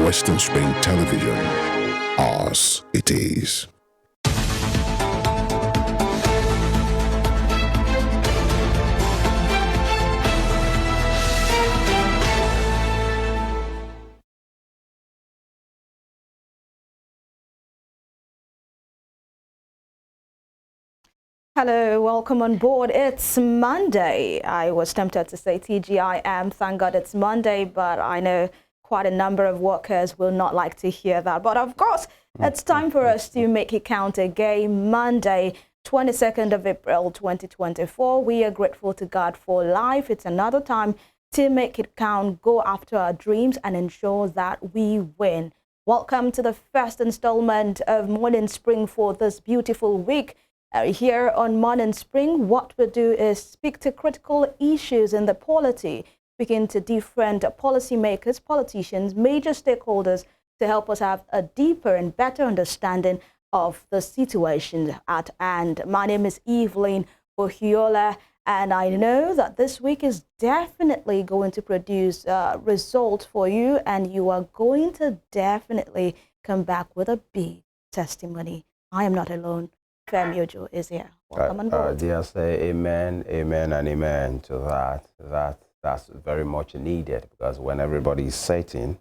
Western Spring Television, ours it is. Hello, welcome on board. It's Monday. I was tempted to say TGIM, thank God it's Monday, but I know quite a number of workers will not like to hear that. But of course, it's time for us to make it count again. Monday, 22nd of April, 2024. We are grateful to God for life. It's another time to make it count, go after our dreams and ensure that we win. Welcome to the first installment of Morning Spring for this beautiful week. Here on Morning Spring, what we do is speak to critical issues in the polity, speaking to different policymakers, politicians, major stakeholders to help us have a deeper and better understanding of the situation at hand. My name is Evelyn Ohiolei, and I know that this week is definitely going to produce results for you, and you are going to definitely come back with a big testimony. I am not alone. Femi is here. Welcome on board. Dear, say amen, amen, and amen to that. That's very much needed, because when everybody is sitting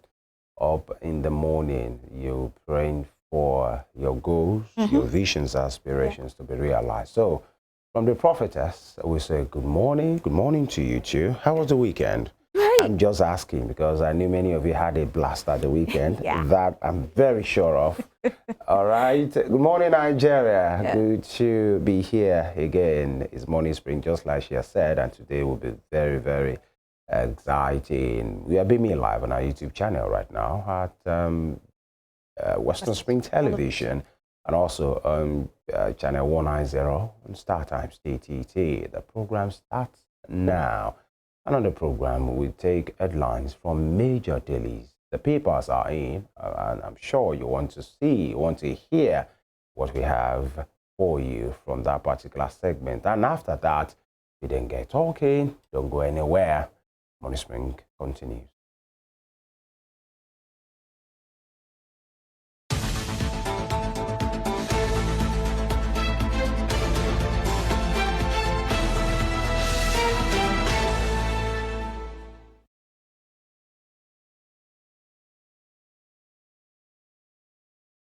up in the morning, you're praying for your goals, your visions, aspirations to be realized. So from the prophetess, we say good morning to you too. How was the weekend? Right. I'm just asking because I knew many of you had a blast at the weekend. That I'm very sure of. All right. Good morning, Nigeria. Good to be here again. It's Morning Spring, just like she has said, and today will be very, very exciting. We are beaming live on our YouTube channel right now at Western Spring Television, and also on channel 190 on StarTimes DTT. The program starts now. And on the program, we take headlines from major dailies. The papers are in, and I'm sure you want to hear what we have for you from that particular segment. And after that, we then get talking. Don't go anywhere. Morning Spring continues.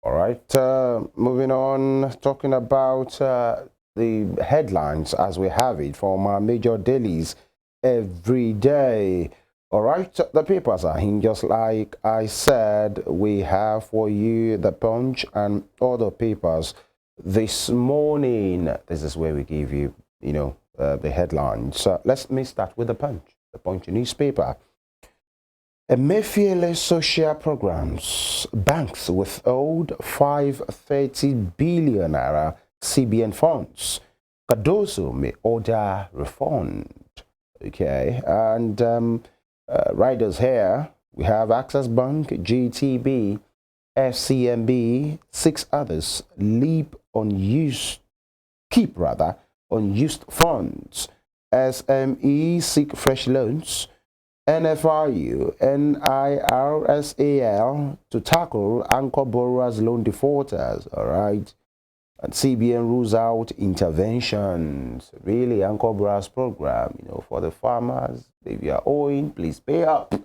All right, moving on, talking about the headlines as we have it from our major dailies every day. All right, the papers are in, just like I said. We have for you the Punch and other papers this morning. This is where we give you, the headlines. Let me start with the Punch newspaper. Emefiele social programs. Banks withhold 530 billion naira CBN funds. Cardoso may order refund. Okay, and riders here, we have Access Bank, GTB, FCMB, 6 others keep unused funds. SME seek fresh loans. NFRU, NIRSAL to tackle anchor borrowers, loan defaulters. All right. And CBN rules out interventions. Really, anchor borrowers program, for the farmers. If you are owing, please pay up.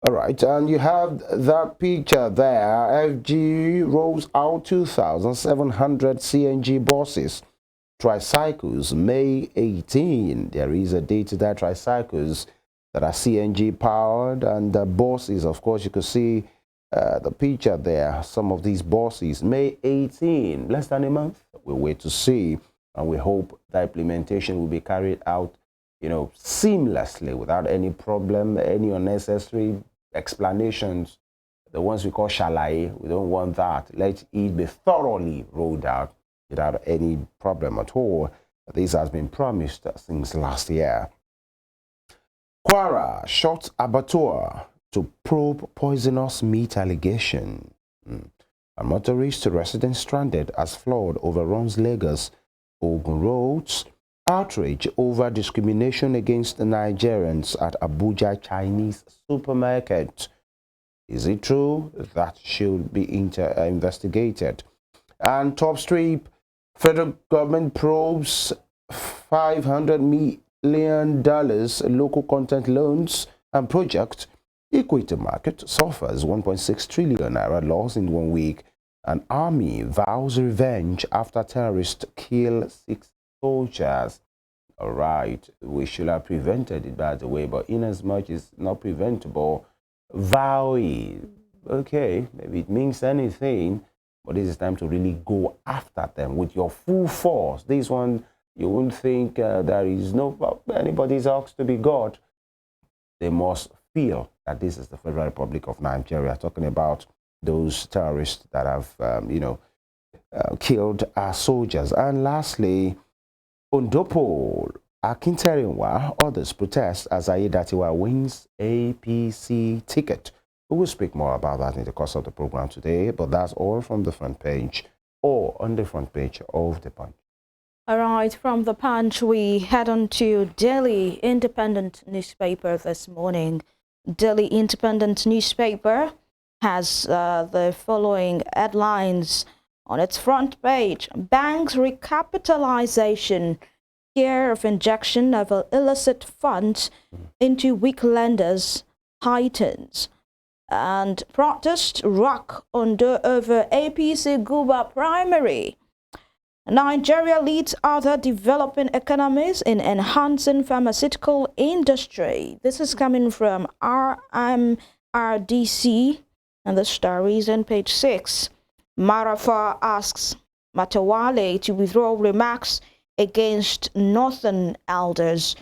All right, and you have that picture there. FG rolls out 2,700 CNG buses, tricycles, May 18. There is a date to that tricycles that are CNG powered, and the buses, of course, you can see the picture there. Some of these buses, May 18, less than a month. We'll wait to see, and we hope that implementation will be carried out, seamlessly without any problem, any unnecessary explanations, the ones we call shalai. We don't want that. Let it be thoroughly rolled out without any problem at all. This has been promised since last year. Kwara shot abattoir to probe poisonous meat allegation. A motorist resident stranded as flood overruns Lagos, Ogun roads. Outrage over discrimination against the Nigerians at Abuja Chinese supermarket. Is it true? That should be investigated. And top strip, federal government probes $500 million local content loans and project. Equity market suffers 1.6 trillion naira loss in 1 week. An army vows revenge after terrorists kill 6 soldiers. All right, we should have prevented it, by the way, but in as much as not preventable, vowy, okay, maybe it means anything, but this is time to really go after them with your full force. This one, you wouldn't think there is no anybody's asked to be God. They must feel that this is the Federal Republic of Nigeria, talking about those terrorists that have, killed our soldiers. And lastly, Ondo Apc, others protest as Aiyedatiwa wins APC ticket. We will speak more about that in the course of the program today, but that's all from the front page or on the front page of the Punch. All right, from the Punch, we head on to Delhi Independent newspaper this morning. Delhi Independent newspaper has the following headlines on its front page. Banks recapitalization, fear of injection of illicit funds into weak lenders heightens. And protest rock Ondo over APC Gubernatorial primary. Nigeria leads other developing economies in enhancing pharmaceutical industry. This is coming from RMRDC, and the story is on page 6. Marafa asks Matawale to withdraw remarks against Northern elders.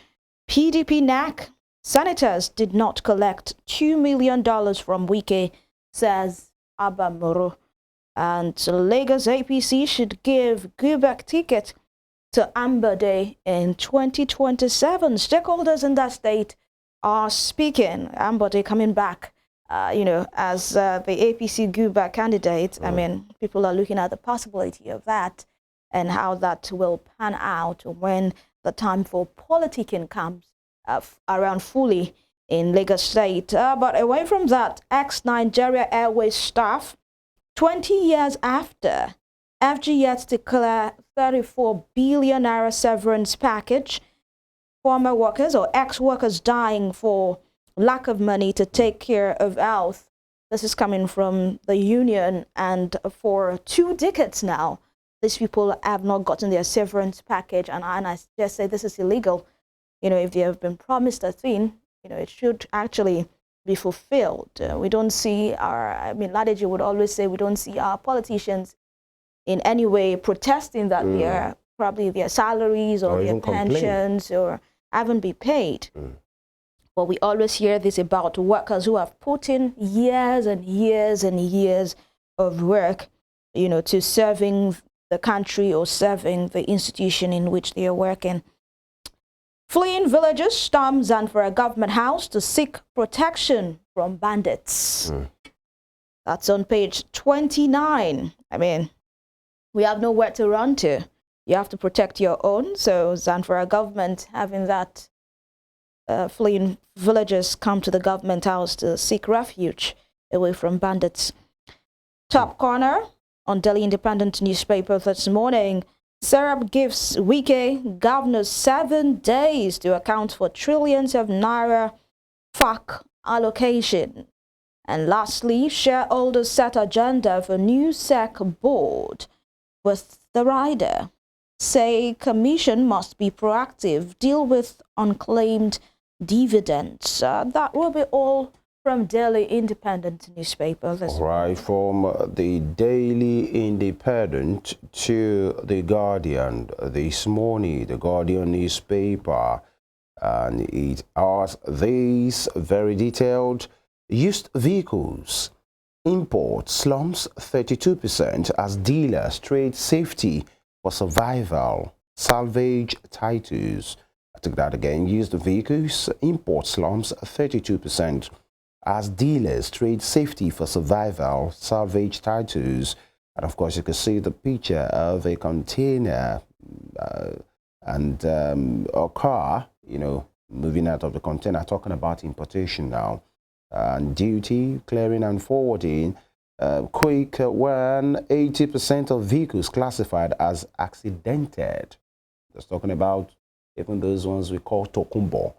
PDP NAC, senators did not collect $2 million from Wike, says Abamoro. And Lagos APC should give Gubrer ticket to Ambode in 2027. Stakeholders in that state are speaking. Ambode coming back, as the APC Gubrer candidate. I mean, people are looking at the possibility of that and how that will pan out when the time for politicking comes around fully in Lagos State. But away from that, ex-Nigeria Airways staff, 20 years after, FG yet declare 34 billion naira severance package. Former workers or ex-workers dying for lack of money to take care of health. This is coming from the union, and for 2 decades now, these people have not gotten their severance package, and I just say this is illegal. If they have been promised a thing, it should actually be fulfilled. We don't see Ladeji would always say we don't see our politicians in any way protesting that their salaries or their pensions or haven't been paid. But we always hear this about workers who have put in years and years and years of work, to serving the country or serving the institution in which they are working. Fleeing villagers storm Zamfara government house to seek protection from bandits. That's on page 29. I mean, we have nowhere to run to. You have to protect your own. So Zamfara government having that fleeing villagers come to the government house to seek refuge away from bandits. Top corner on Delhi Independent newspaper this morning. Serap gives Wike governors 7 days to account for trillions of naira FAC allocation. And lastly, shareholders set agenda for new SEC board with the rider. Say commission must be proactive, deal with unclaimed dividends. That will be all from Daily Independent newspaper this All right, from the Daily Independent to the Guardian this morning, the Guardian newspaper, and it asks this very detailed: used vehicles import slumps 32% as dealers trade safety for survival. Salvage titles. I took that again. Used vehicles import slumps 32% as dealers trade safety for survival. Salvage titles. And of course, you can see the picture of a container and a car, you know, moving out of the container, talking about importation now. And duty, clearing and forwarding, quick when 80% of vehicles classified as accidented. Just talking about even those ones we call tokumbo,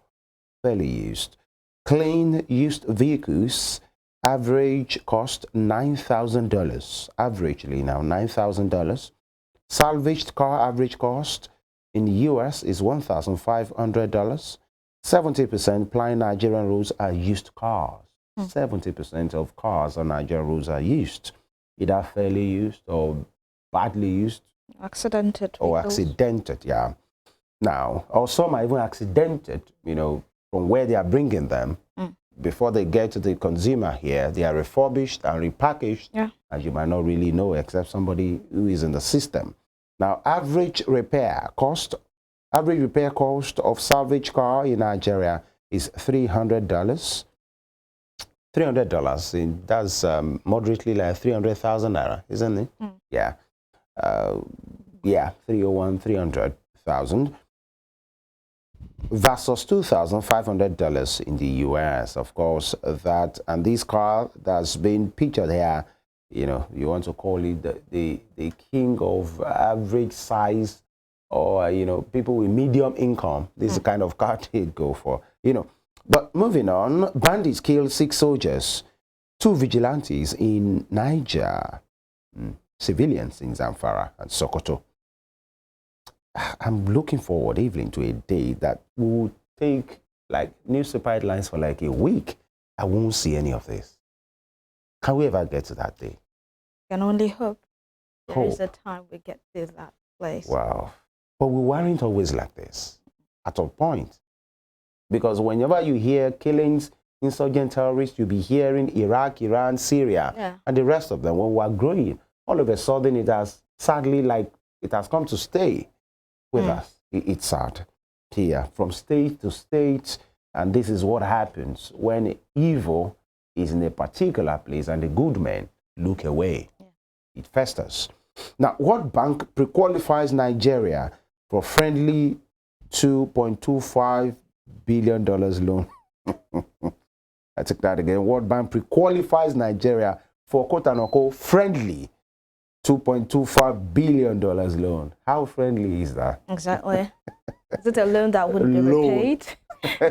fairly used. Clean used vehicles, average cost $9,000. Averagely now, $9,000. Salvaged car average cost in the US is $1,500. 70% plying Nigerian roads are used cars. 70% of cars on Nigerian roads are used, either fairly used or badly used. Accidented. Or accidented, yeah. Now, or some are even accidented, you know, from where they are bringing them. Before they get to the consumer here, they are refurbished and repackaged, as you might not really know, except somebody who is in the system. Now, average repair cost of salvage car in Nigeria is $300. $300, that's moderately like 300,000 naira, isn't it? Yeah. Yeah, 300,000 versus $2,500 in the US. Of course, that, and this car that's been pictured here, you know, you want to call it the king of average size, or, you know, people with medium income. This is the kind of car they go for, you know. But moving on, bandits killed 6 soldiers, 2 vigilantes in Niger, civilians in Zamfara and Sokoto. I'm looking forward, Evelyn, to a day that will take like newspaper headlines for like a week. I won't see any of this. Can we ever get to that day? Can only hope. There is a time we get to that place. Wow. But we weren't always like this at a point. Because whenever you hear killings, insurgent terrorists, you'll be hearing Iraq, Iran, Syria, and the rest of them. When we are growing, all of a sudden it has sadly, like, it has come to stay with us. It's sad here, from state to state, and this is what happens when evil is in a particular place and the good men look away. It festers. Now, what bank pre-qualifies Nigeria for friendly $2.25 billion loan? I took that again. What bank pre-qualifies Nigeria for quote-unquote friendly $2.25 billion loan? How friendly is that? Exactly. Is it a loan that wouldn't be repaid?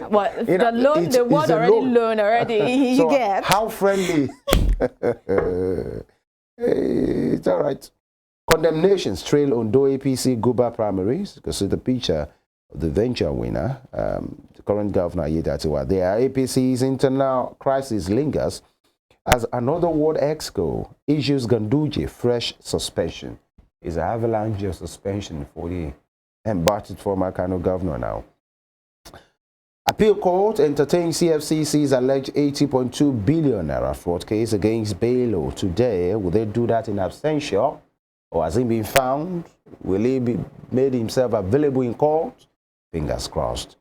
What, the loan, the word already loan already, you so get. How friendly? It's all right. Condemnations trail Ondo Apc Gubrer primaries. You can see the picture of the venture winner, the current governor, Yedatiwa. Their APC's internal crisis lingers as another ward exco issues Ganduje fresh suspension. Is an avalanche of suspension for the embattled former Kano governor now. Appeal court entertained CFCC's alleged 80.2 billion naira fraud case against Bello today. Will they do that in absentia? Or has he been found? Will he be made himself available in court? Fingers crossed.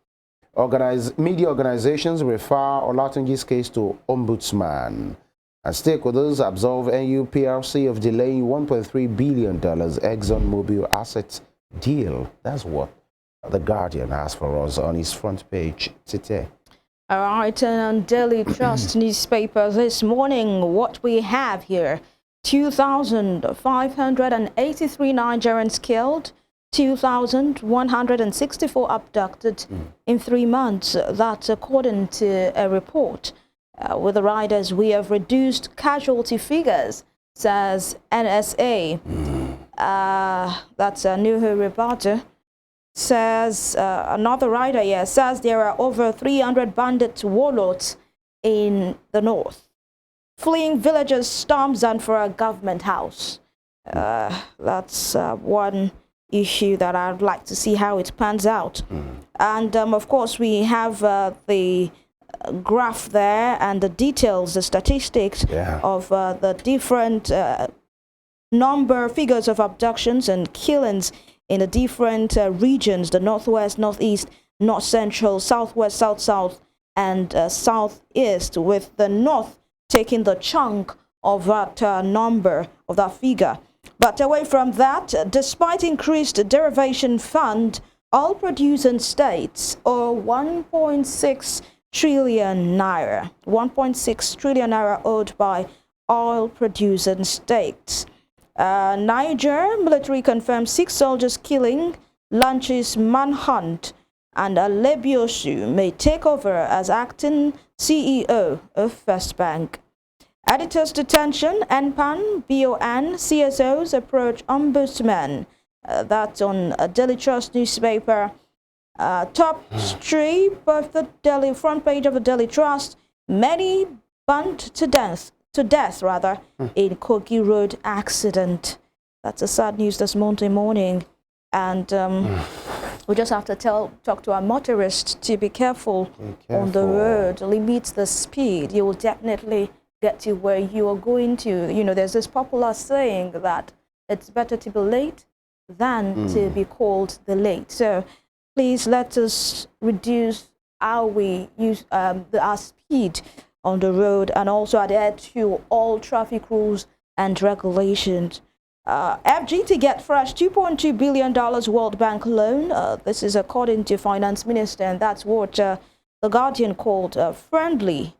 Media organizations refer Olatunji's case to ombudsman. And stakeholders absolve NUPRC of delaying $1.3 billion ExxonMobil asset deal. That's what The Guardian has for us on his front page today. All right, and on Daily Trust newspaper this morning, what we have here: 2,583 Nigerians killed, 2,164 abducted in 3 months. That's according to a report With the riders, we have reduced casualty figures, says NSA. That's a new reporter. Says another rider here, says there are over 300 bandit warlords in the north. Fleeing villagers storm Zamfara government house. That's one issue that I'd like to see how it pans out. And of course, we have the graph there and the details, the statistics of the different figures of abductions and killings in the different regions, the northwest, northeast, north central, southwest, south-south, and southeast, with the north taking the chunk of that number, of that figure. But away from that, despite increased derivation fund, all producing states owe 1.6 trillion naira. 1.6 trillion naira owed by oil producing states. Niger military confirms 6 soldiers killing, launches manhunt, and Lebiosu may take over as acting CEO of First Bank. Editors detention, NPAN, BON, CSOs approach ombudsman. That's on a Daily Trust newspaper. Top strip of the Daily front page of the Daily Trust. Many burned to death in Kogi Road accident. That's a sad news this Monday morning, and we just have to talk to our motorists to be careful on the road. Limit the speed. You will definitely get to where you are going to. You know, there's this popular saying that it's better to be late than to be called the late. So please let us reduce how we use our speed on the road, and also adhere to all traffic rules and regulations. FG to get fresh $2.2 billion World Bank loan. This is according to Finance Minister, and that's what The Guardian called a friendly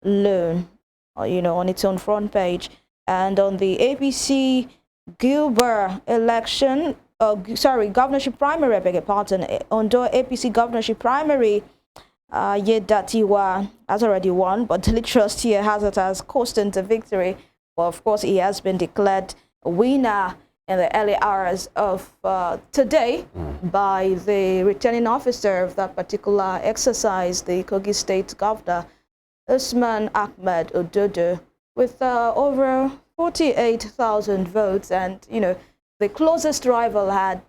loan, on its own front page. And on the APC Gubrer election, governorship primary, I beg your pardon, Ondo Apc governorship primary, Yedatiwa has already won, but Daily Trust here has it as constant victory. Well, of course, he has been declared a winner in the early hours of today by the returning officer of that particular exercise, the Kogi State Governor, Usman Ahmed Ododo, with over 48,000 votes. And, the closest rival had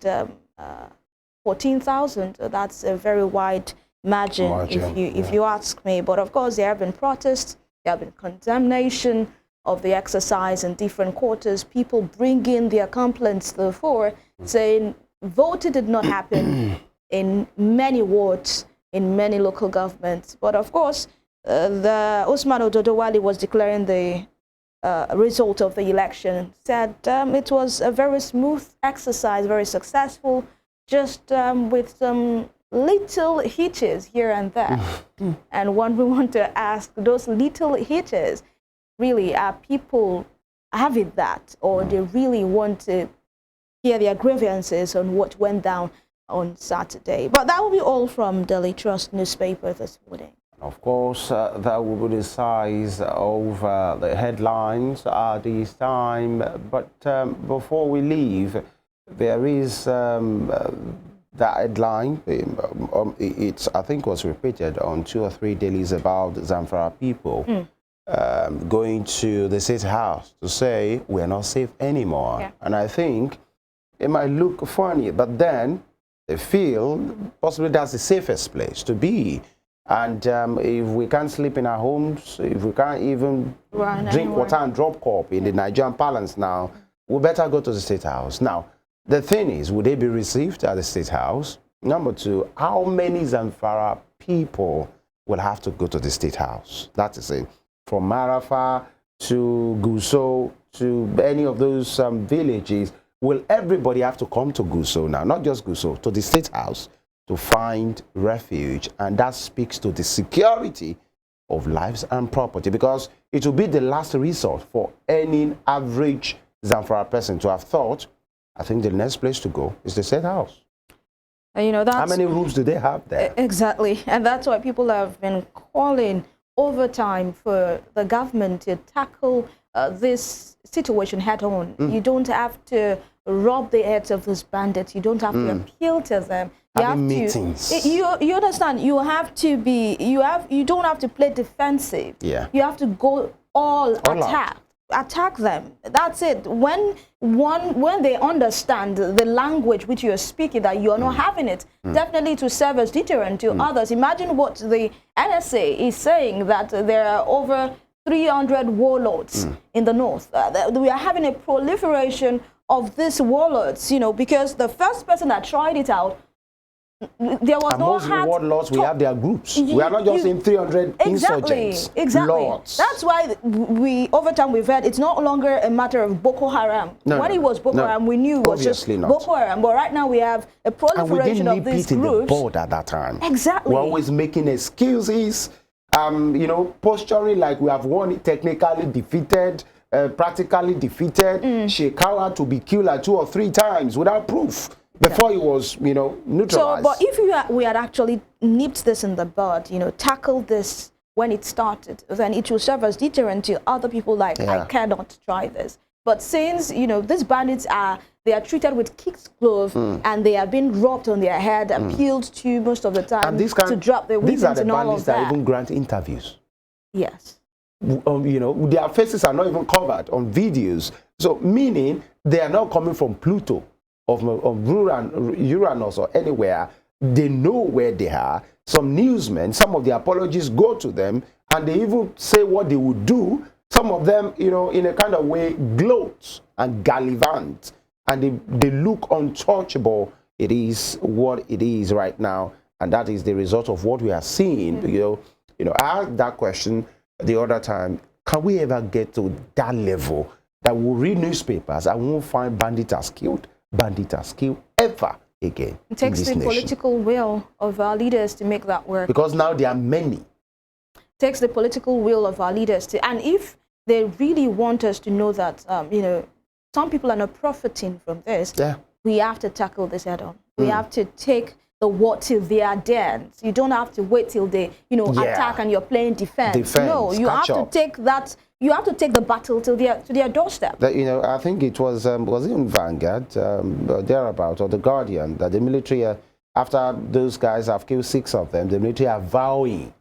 14,000. So that's a very wide margin, if you ask me. But of course, there have been protests, there have been condemnation of the exercise in different quarters, people bringing their complaints to the fore, saying voting did not happen in many wards, in many local governments. But of course, the Usman Ododo, while he was declaring the result of the election, said it was a very smooth exercise, very successful, just with some little hitches here and there. And when we want to ask, those little hitches, really, are people having that, or they really want to hear their grievances on what went down on Saturday? But that will be all from Daily Trust newspaper this morning. Of course, that will be the size of the headlines at this time. But before we leave, there is that headline. I think was repeated on 2 or 3 dailies about Zamfara people going to the State House to say we're not safe anymore. Yeah. And I think it might look funny, but then they feel possibly that's the safest place to be. And if we can't sleep in our homes, if we can't even drink water and drop cup in the Nigerian parlance now, we better go to the State House. Now, the thing is, would they be received at the State House? Number 2, how many Zamfara people will have to go to the State House? That is it. From Marafa to Guso to any of those villages, will everybody have to come to Guso now? Not just Guso, to the State House to find refuge. And that speaks to the security of lives and property, because it will be the last resort for any average Zamfara person to have thought, I think the next place to go is the State House. That's, how many rooms do they have there? Exactly. And that's why people have been calling overtime for the government to tackle this situation head on. You don't have to rob the heads of these bandits. You don't have to appeal to them. You Having have meetings. to. You understand? You have to be. You don't have to play defensive. Yeah. You have to go all attack. Attack them. That's it. When they understand the language which you're speaking, that you're not having it, definitely to serve as deterrent to others. Imagine what the NSA is saying, that there are over 300 warlords in the north. We are having a proliferation of these warlords, you know, because the first person that tried it out, there was no most warlords, we have their groups. We are not just in 300 insurgents. Exactly. Lords. That's why over time we've heard it's no longer a matter of Boko Haram. When it was Boko Haram, we knew it was just Boko Haram. But right now we have a proliferation of these groups. And we didn't nip it in the bud at that time. Exactly. We're always making excuses, you know, posturing like we have won it, technically defeated, practically defeated. Shekawa to be killed like 2 or 3 times without proof. Before it was, you know, neutralized. So, but if we had actually nipped this in the bud, you know, tackled this when it started, then it will serve as deterrent to other people like, I cannot try this. But since, you know, these bandits they are treated with kicks glove and they are being robbed on their head, appealed to most of the time to drop their weapons and all of that. These are the bandits that even grant interviews. Yes. You know, their faces are not even covered on videos. So, meaning they are not coming from Pluto. Of Uranus or anywhere, they know where they are. Some newsmen, some of the apologists go to them and they even say what they would do. Some of them, you know, in a kind of way, gloat and gallivant, and they look untouchable. It is what it is right now, and that is the result of what we are seeing. You know, I asked that question the other time. Can we ever get to that level that we'll read newspapers and won't find bandits killed ever again? It takes the political will of our leaders to make that work. Because now there are many. It takes the political will of our leaders to, and if they really want us to know that, you know, some people are not profiting from this, we have to tackle this head on. We have to take the war till they are dead. You don't have to wait till they, you know, attack and you're playing defense. No, you have to take that. You have to take the battle to their doorstep. You know, I think it was it in Vanguard, thereabout, or the Guardian, that the military, after those guys have killed 6 of them, the military are vowing,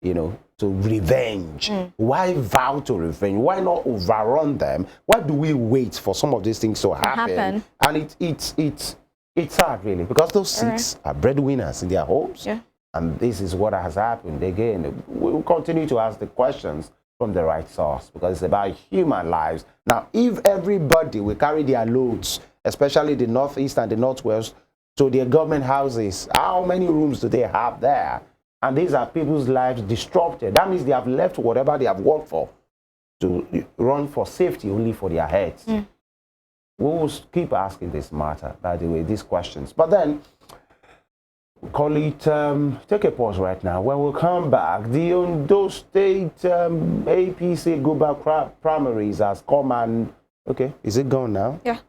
you know, to revenge. Why vow to revenge? Why not overrun them? Why do we wait for some of these things to happen? And it's sad, really, because those 6 are breadwinners in their homes. And this is what has happened. Again, we will continue to ask the questions from the right source, because it's about human lives. Now, if everybody will carry their loads, especially the Northeast and the Northwest, to their government houses, how many rooms do they have there? And these are people's lives disrupted. That means they have left whatever they have worked for to run for safety only for their heads. We will keep asking this matter, by the way, these questions. But then, call it, take a pause right now. When we come back, the Ondo State APC Gubernatorial primaries has come and, okay, is it gone now? Yeah,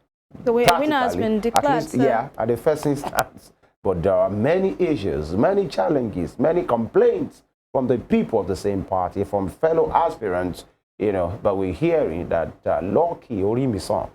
the winner has been declared. At least, at the first instance. But there are many issues, many challenges, many complaints from the people of the same party, from fellow aspirants, you know, but we're hearing that Loki Orimison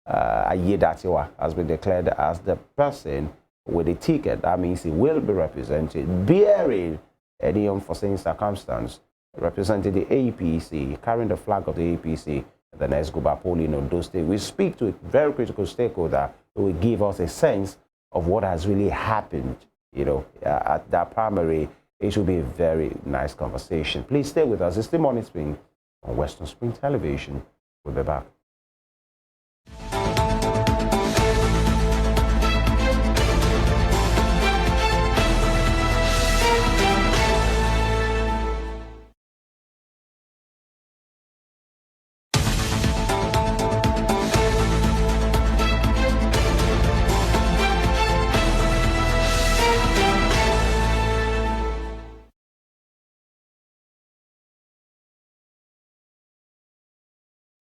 Ayedatiwa has been declared as the person with a ticket. That means he will be represented, bearing any unforeseen circumstance, representing the APC, carrying the flag of the APC in the next Gubernatorial in Ondo State. We speak to a very critical stakeholder who will give us a sense of what has really happened, you know, at that primary. It should be a very nice conversation. Please stay with us. It's the Morning Spring on Western Spring Television. We'll be back.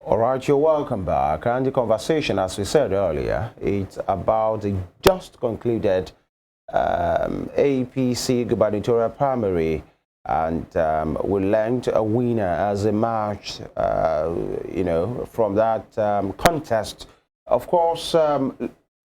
All right, you're welcome back. And the conversation, as we said earlier, it's about the just concluded APC gubernatorial primary and we learned a winner as emerged, from that contest. Of course,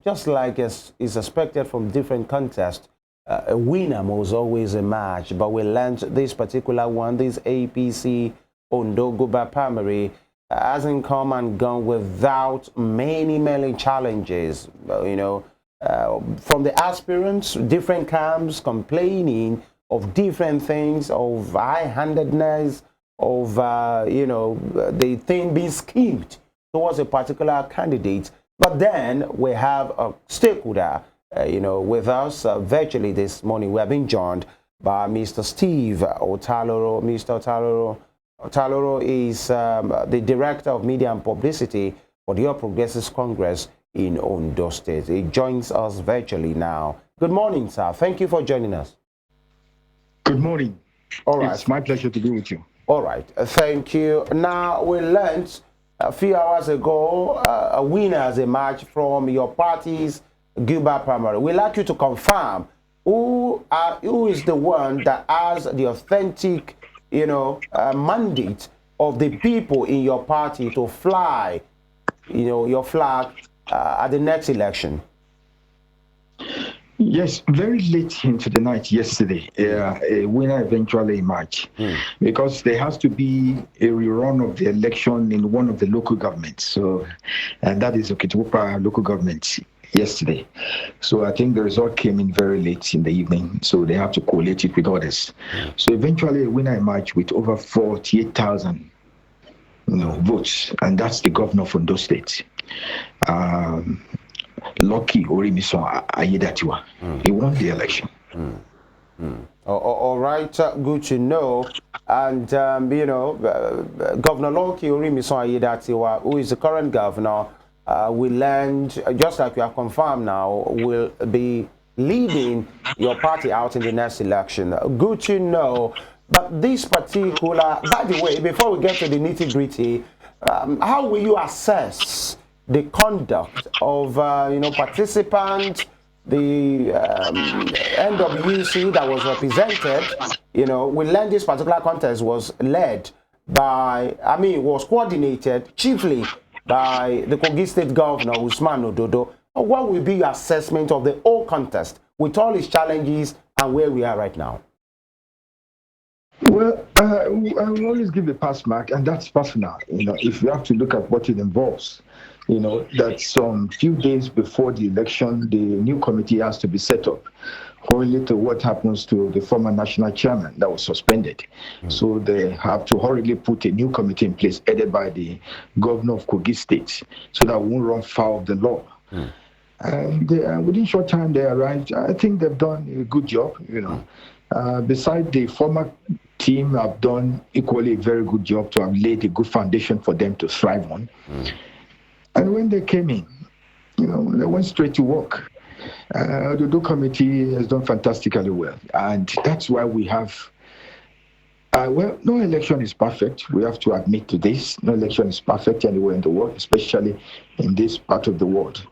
just like is expected from different contests, a winner must always emerge. But we learned this particular one, this APC Ondo Gubrer primary, hasn't come and gone without many challenges. From the aspirants, different camps complaining of different things, of high-handedness, of the thing being schemed towards a particular candidate. But then we have a stakeholder, with us virtually this morning. We have been joined by Mr. Steve Otaloro. Mr. Otaloro is the Director of Media and Publicity for the All Progressives Congress in Ondo State. He joins us virtually now. Good morning, sir. Thank you for joining us. Good morning. All right. It's my pleasure to be with you. All right. Thank you. Now, we learned a few hours ago a winner has emerged from your party's Gubrer primary. We'd like you to confirm who is the one that has the authentic, mandate of the people in your party to fly, your flag at the next election. Yes, very late into the night yesterday, a winner eventually emerged because there has to be a rerun of the election in one of the local governments. So, and that is Okitiwokpa local government yesterday. So I think the result came in very late in the evening. So they have to collate it with others. So eventually a winner emerged with over 48,000 votes, and that's the governor of Ondo State. Lucky Orimiso Ayedatiwa. He won the election. All right, good to know. And, Governor Lucky Orimiso Ayedatiwa, who is the current governor, we learned, just like we have confirmed now, will be leading your party out in the next election. Good to know. But this particular, by the way, before we get to the nitty-gritty, how will you assess the conduct of participants, the NWC that was represented? We learned this particular contest was led by, was coordinated chiefly by the Kogi State Governor Usman Ododo. What will be your assessment of the whole contest with all its challenges and where we are right now? Well, I will always give a pass mark, and that's personal. If you have to look at what it involves, that some few days before the election, the new committee has to be set up, correlate to what happens to the former national chairman that was suspended. So they have to hurriedly put a new committee in place, headed by the governor of Kogi State, so that we won't run foul of the law. And within short time they arrived. I think they've done a good job. Beside the former team have done equally a very good job to have laid a good foundation for them to thrive on. And when they came in, they went straight to work. The Odo committee has done fantastically well. And that's why we have, no election is perfect. We have to admit to this. No election is perfect anywhere in the world, especially in this part of the world.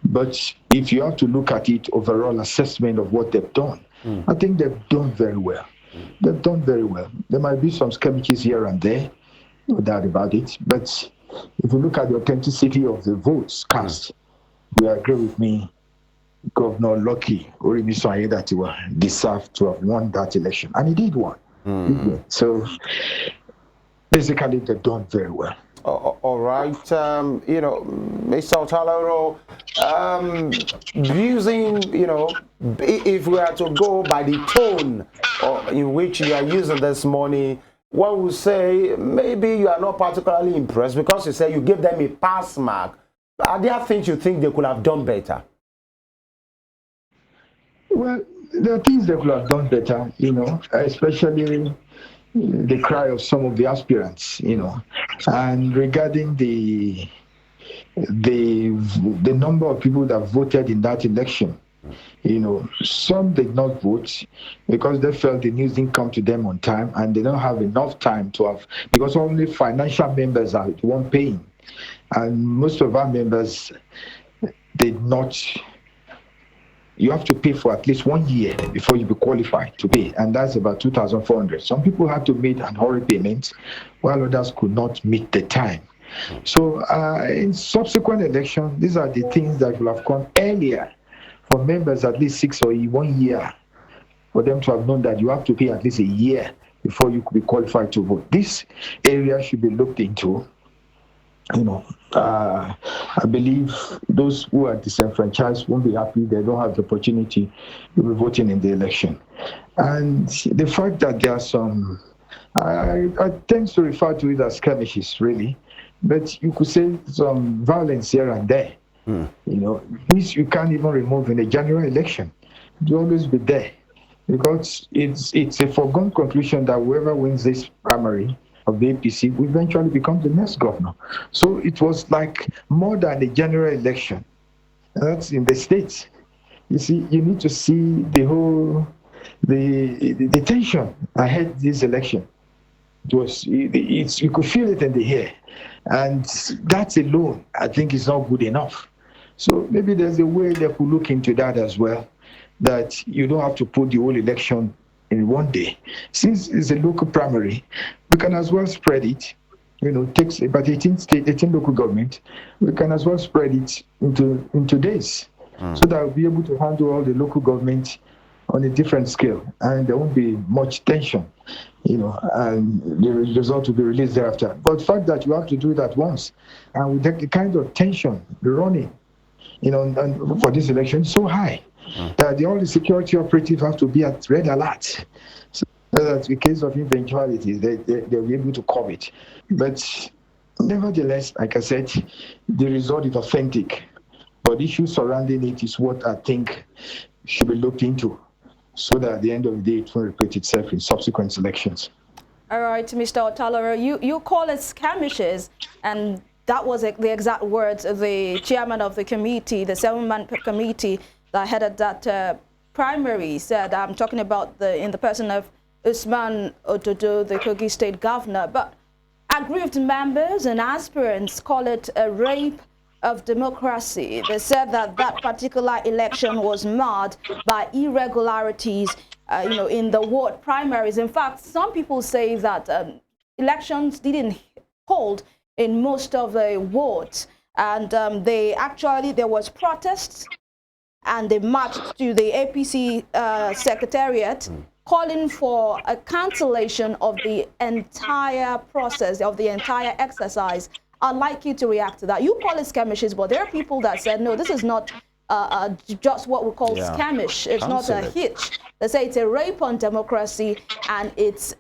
But if you have to look at it, overall assessment of what they've done, I think they've done very well. They've done very well. There might be some skirmishes here and there, no doubt about it. But if you look at the authenticity of the votes cast, you agree with me, Governor Lucky Orimiso Ayedatiwa deserved to have won that election. And he did win. So basically, they've done very well. All right, Mr. Otaloro, using, if we are to go by the tone in which you are using this morning, one would say maybe you are not particularly impressed because you say you gave them a pass mark. Are there things you think they could have done better? Well, there are things they could have done better, especially the cry of some of the aspirants, and regarding the number of people that voted in that election. Some did not vote because they felt the news didn't come to them on time, and they don't have enough time to have, because only financial members are the one paying, and most of our members did not you have to pay for at least 1 year before you be qualified to pay, and that's about 2,400. Some people had to make an hurry payment, while others could not meet the time. So in subsequent elections, these are the things that will have come earlier for members at least 6 or 1 year, for them to have known that you have to pay at least a year before you could be qualified to vote. This area should be looked into. I believe those who are disenfranchised won't be happy. They don't have the opportunity to be voting in the election. And the fact that there are some, I tend to refer to it as skirmishes, really, but you could say some violence here and there. This you can't even remove in a general election. It will always be there, because it's a foregone conclusion that whoever wins this primary of the APC will eventually become the next governor. So it was like more than a general election. That's in the states. You see, you need to see the whole the tension ahead this election. You could feel it in the air, and that alone, I think, is not good enough. So maybe there's a way they could look into that as well, that you don't have to put the whole election in 1 day. Since it's a local primary, we can as well spread it. It takes about 18 local government. We can as well spread it into days, so that we'll be able to handle all the local government on a different scale, and there won't be much tension, and the result will be released thereafter. But the fact that you have to do it at once, and with the kind of tension running, and for this election, so high, that all the security operatives have to be at red alert, so that in case of eventualities, they'll be able to cover it. But nevertheless, like I said, the result is authentic, but issues surrounding it is what I think should be looked into, so that at the end of the day, it will repeat itself in subsequent elections. All right, Mr. Otaloro, you call it skirmishes, and that was the exact words of the chairman of the committee, the 7-man committee that headed that primary, said. I'm talking about in the person of Usman Ododo, the Kogi State governor. But aggrieved members and aspirants call it a rape of democracy. They said that particular election was marred by irregularities, in the ward primaries. In fact, some people say that elections didn't hold in most of the wards, and there was protests, and they marched to the APC secretariat calling for a cancellation of the entire process, of the entire exercise. I'd like you to react to that. You call it skirmishes, but there are people that said, no, this is not just what we call skirmish. It's not a hitch. They say it's a rape on democracy, and it's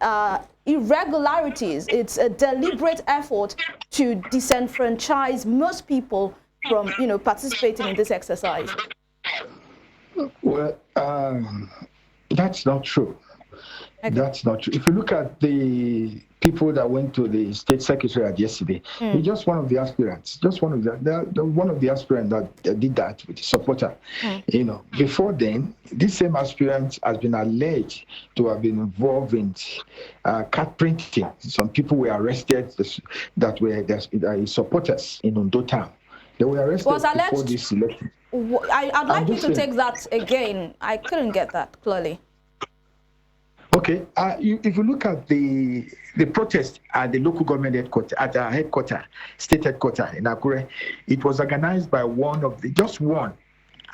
irregularities. It's a deliberate effort to disenfranchise most people from, participating in this exercise. Well, that's not true. Okay. That's not true. If you look at the people that went to the state secretariat yesterday, he's just one of the aspirants. Just one of one of the aspirants that did that with the supporter. Before then, this same aspirant has been alleged to have been involved in card printing. Some people were arrested that were supporters in Ondo town. They were arrested before this election. I'd like you to take that again. I couldn't get that clearly. Okay, if you look at the protest at the local government headquarters, state headquarters in Akure, it was organized by just one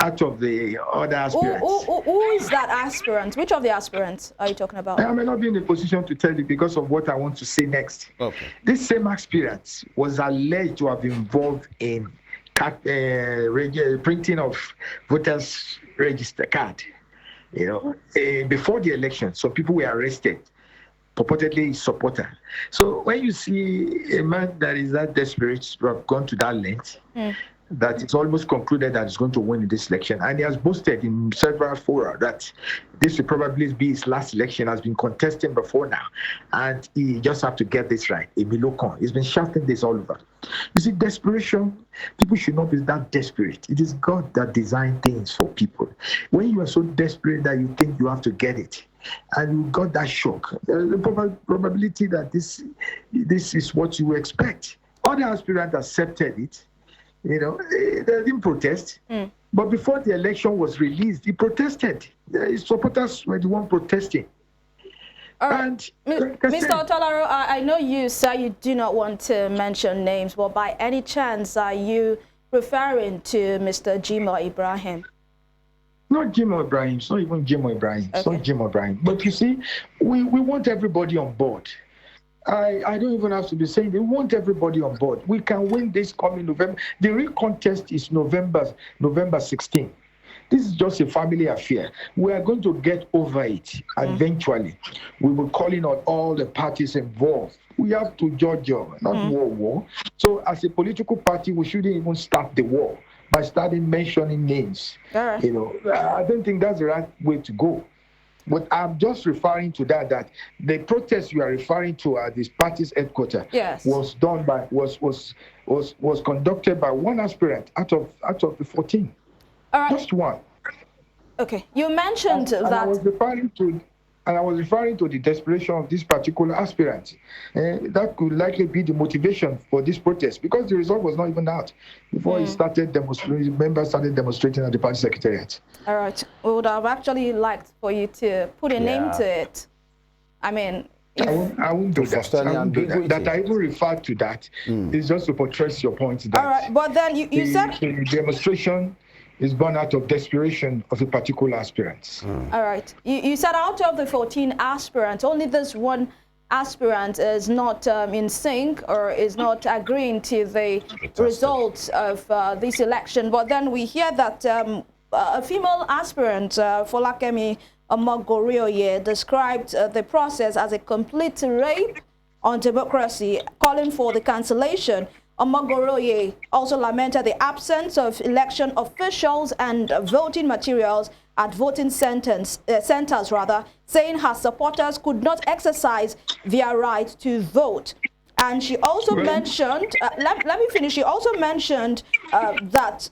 out of the other aspirants. Who is that aspirant? Which of the aspirants are you talking about? I may not be in a position to tell you because of what I want to say next. Okay. This same aspirant was alleged to have been involved in printing of voters' register card. Before the election, some people were arrested, purportedly supporter. So when you see a man that is that desperate to have gone to that length, that it's almost concluded that he's going to win in this election, and he has boasted in several fora that this will probably be his last election, has been contesting before now, and he just have to get this right. He's been shouting this all over. You see, desperation, people should not be that desperate. It is God that designed things for people. When you are so desperate that you think you have to get it, and you got that shock, there is a probability that this is what you expect. Other aspirants accepted it, You know, they didn't protest. But before the election was released, he protested. His supporters were the one protesting. And like Mr. Otaloro, I know you say you do not want to mention names, but by any chance are you referring to Mr. Jimo Ibrahim? Not Jimo Ibrahim, it's not even Jimo Ibrahim. Okay. It's not Jimo Ibrahim. But you see, we want everybody on board. I don't even have to be saying they want everybody on board. We can win this coming November. The real contest is November 16. This is just a family affair. We are going to get over it eventually. We will call in on all the parties involved. We have to judge, not war. So as a political party, we shouldn't even start the war by starting mentioning names. Right. You know, I don't think that's the right way to go. But I'm just referring to that the protest you are referring to at this party's headquarters was done by was conducted by one aspirant out of the 14. All right. Just one. Okay. You mentioned that I was referring to the desperation of this particular aspirant. That could likely be the motivation for this protest because the result was not even out before it started demonstrating. Members started demonstrating at the party secretariat. All right. We would have actually liked for you to put a name to it. I mean, I won't do that. That I even refer to that is just to portray your point. That all right. But then you said the demonstration is born out of desperation of a particular aspirant. All right. You said out of the 14 aspirants, only this one aspirant is not in sync or is not agreeing to the results of this election. But then we hear that a female aspirant, Folakemi Omogorioye, described the process as a complete rape on democracy, calling for the cancellation. Omogorioye also lamented the absence of election officials and voting materials at voting centers, saying her supporters could not exercise their right to vote. And she also mentioned, let me finish, she also mentioned that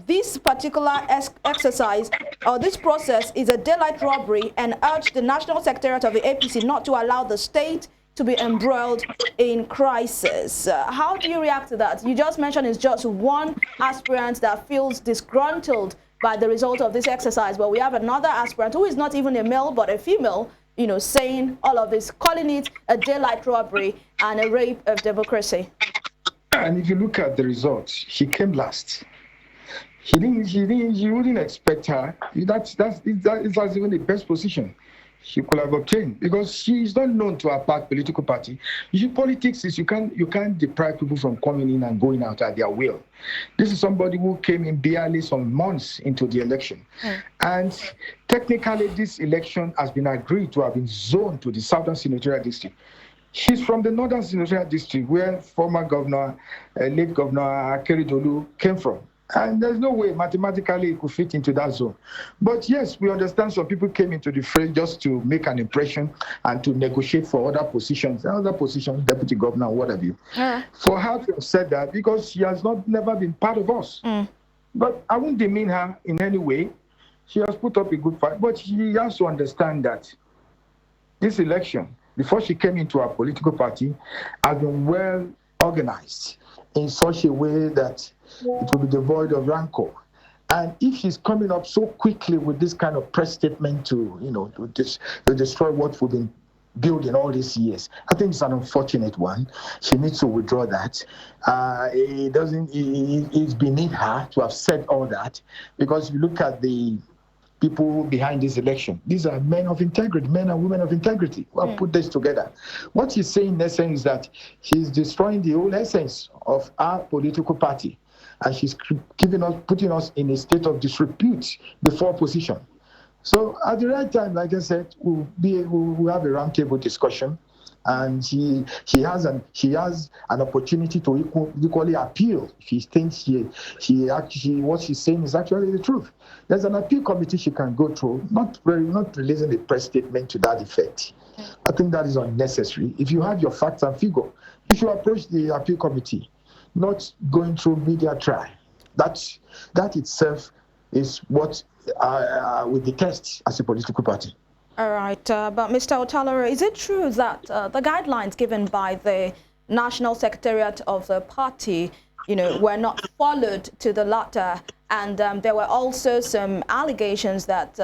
this particular exercise or this process is a daylight robbery and urged the National Secretariat of the APC not to allow the state to be embroiled in crisis. How do you react to that? You just mentioned it's just one aspirant that feels disgruntled by the result of this exercise, but we have another aspirant who is not even a male but a female, you know, saying all of this, calling it a daylight robbery and a rape of democracy. And if you look at the results, she came last. You wouldn't expect her. That's even the best position she could have obtained because she is not known to her political party. Politics is you can't deprive people from coming in and going out at their will. This is somebody who came in barely some months into the election. And technically this election has been agreed to have been zoned to the Southern Senatorial District. She's from the Northern Senatorial District where former governor, late Governor Akeredolu came from. And there's no way mathematically it could fit into that zone. But yes, we understand some people came into the fray just to make an impression and to negotiate for other positions, deputy governor, what have you. For her to have said that, because she has never been part of us. But I won't demean her in any way. She has put up a good fight. But she has to understand that this election, before she came into our political party, has been well organized in such a way that it will be devoid of rancor. And if she's coming up so quickly with this kind of press statement to destroy what we've been building all these years, I think it's an unfortunate one. She needs to withdraw that. It's beneath her to have said all that, because if you look at the people behind this election, these are men of integrity, men and women of integrity who have put this together. What she's saying in essence is that she's destroying the whole essence of our political party. And she's putting us in a state of disrepute before opposition. So at the right time, like I said, we'll have a roundtable discussion, and she has an opportunity to equally appeal. She thinks what she's saying is actually the truth. There's an appeal committee she can go through, not releasing a press statement to that effect. I think that is unnecessary. If you have your facts and figure, you should approach the appeal committee, not going through media trial. That itself is what we detest as a political party. All right, but Mr. Otaloro, is it true that the guidelines given by the National Secretariat of the party were not followed to the letter. And there were also some allegations that